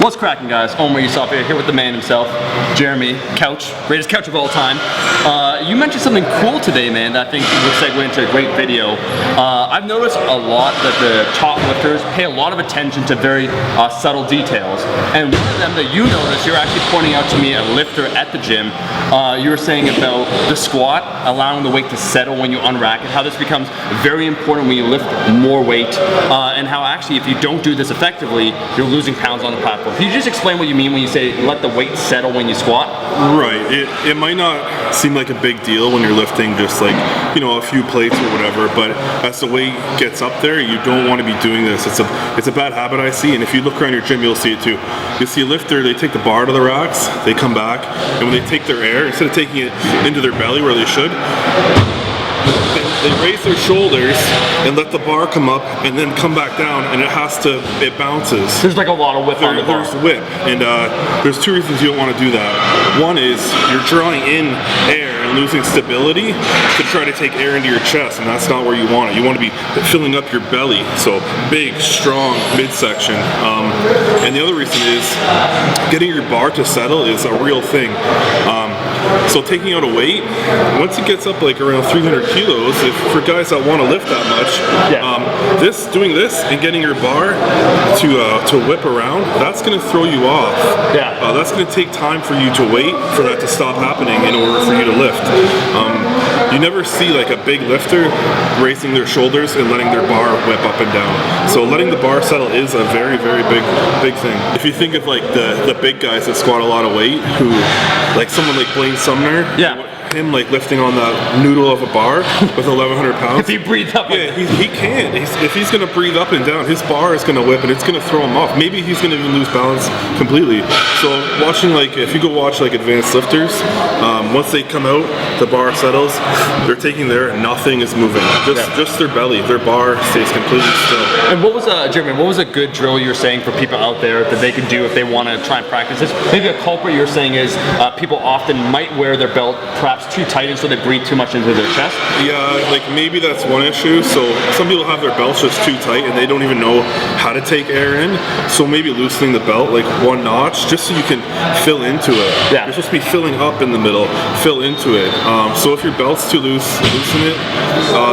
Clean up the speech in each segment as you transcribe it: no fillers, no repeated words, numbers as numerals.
What's cracking, guys? Omar Yusuf here with the man himself, Jeremy Couch, greatest couch of all time. You mentioned something cool today, man, that I think would segue into a great video. I've noticed a lot that the top lifters pay a lot of attention to very subtle details. And one of them that you noticed, you're actually pointing out to me, a lifter at the gym. You were saying about the squat, allowing the weight to settle when you unrack it, how this becomes very important when you lift more weight, and how actually if you don't do this effectively, you're losing pounds on the platform. Can you just explain what you mean when you say let the weight settle when you squat? Right. It might not seem like a big deal when you're lifting just like, you know, a few plates or whatever, but as the weight gets up there, you don't want to be doing this. It's a bad habit I see, and if you look around your gym, you'll see it too. You see a lifter, they take the bar to the racks, they come back, and when they take their air, instead of taking it into their belly where they should, they raise their shoulders and let the bar come up and then come back down, and it bounces. There's like a lot of whip on the bar. There's whip, and there's two reasons you don't want to do that. One is you're drawing in air and losing stability to try to take air into your chest, and that's not where you want it. You want to be filling up your belly, so big, strong midsection. And the other reason is getting your bar to settle is a real thing. So taking out a weight, once it gets up like around 300 kilos, if for guys that want to lift that much, doing this and getting your bar to whip around, that's going to throw you off. That's going to take time for you to wait for that to stop happening in order for you to lift. You never see like a big lifter raising their shoulders and letting their bar whip up and down. So letting the bar settle is a very, very big thing. If you think of like the big guys that squat a lot of weight, who like someone like Blaine Sumner, him like lifting on that noodle of a bar with 1,100 pounds. If he breathes up, he can't. If he's gonna breathe up and down, his bar is gonna whip and it's gonna throw him off. Maybe he's gonna even lose balance completely. So watching, like, if you go watch like advanced lifters, once they come out, the bar settles, they're taking there, nothing is moving. Just their belly, their bar stays completely still. And what was Jeremy, what was a good drill you were saying for people out there that they can do if they want to try and practice this? Maybe a culprit you're saying is people often might wear their belt perhaps too tight, and so they breathe too much into their chest. Yeah, like maybe that's one issue. So some people have their belts just too tight and they don't even know how to take air in. So maybe loosening the belt like one notch just so you can fill into it. You're supposed to be filling up in the middle, fill into it. So if your belt's too loose, loosen it.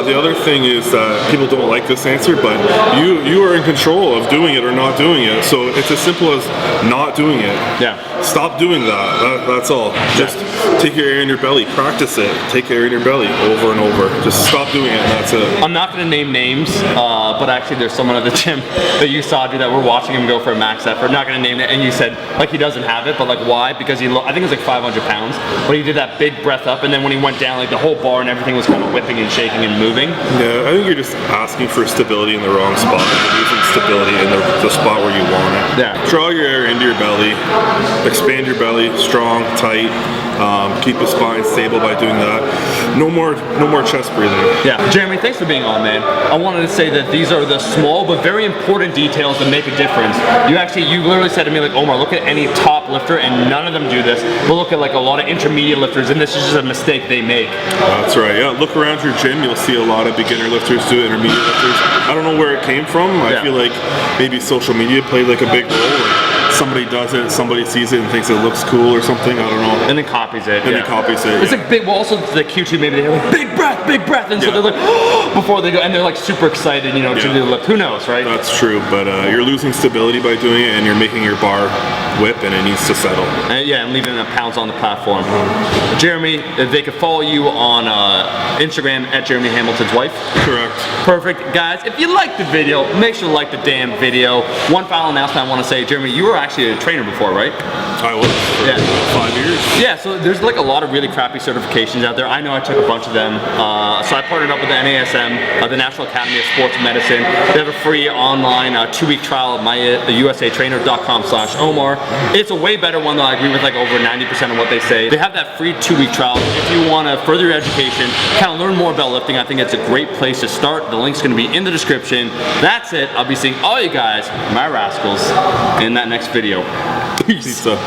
The other thing is that people don't like this answer, but you are in control of doing it or not doing it. So it's as simple as not doing it. Stop doing that. That's all. Just take your air in your belly. Practice it. Take air in your belly over and over. Just stop doing it, and that's it. I'm not going to name names, but actually there's someone at the gym that you saw do that. We're watching him go for a max effort. Not going to name it, and you said like he doesn't have it, but like why? Because I think it was like 500 pounds, but he did that big breath up, and then when he went down, like the whole bar and everything was kind of whipping and shaking and moving. Yeah, I think you're just asking for stability in the wrong spot. You're using stability in the spot where you want it. Draw your air into your belly. Expand your belly, strong, tight. Keep the spine stable by doing that. No more chest breathing. Jeremy, thanks for being on, man. I wanted to say that these are the small but very important details that make a difference. You literally said to me like, Omar, look at any top lifter and none of them do this. We'll look at like a lot of intermediate lifters and this is just a mistake they make. That's right. Yeah, look around your gym, you'll see a lot of beginner lifters do it, intermediate lifters. I don't know where it came from. I feel like maybe social media played like a big role. Somebody does it, somebody sees it and thinks it looks cool or something, I don't know. And then copies it. And then copies it. It's like big, well also the Q2 maybe they're like, big breath, and so they're like, oh, before they go, and they're like super excited, you know, to do the lift. Who knows, right? That's true, but you're losing stability by doing it and you're making your bar whip and it needs to settle. And leaving pounds on the platform. Jeremy, they could follow you on Instagram at Jeremy Hamilton's wife. Correct. Perfect. Guys, if you liked the video, make sure to like the damn video. One final announcement I want to say, Jeremy, you were actually a trainer before, right? I was for 5 years. Yeah, so there's like a lot of really crappy certifications out there. I know I took a bunch of them. So I partnered up with the NASM, the National Academy of Sports Medicine. They have a free online 2-week trial of myusatrainer.com/Omar. It's a way better one though. I agree with like over 90% of what they say. They have that free 2-week trial. If you want to further your education, kind of learn more about lifting, I think it's a great place to start. The link's going to be in the description. That's it. I'll be seeing all you guys, my rascals, in that next video. Peace. Pizza.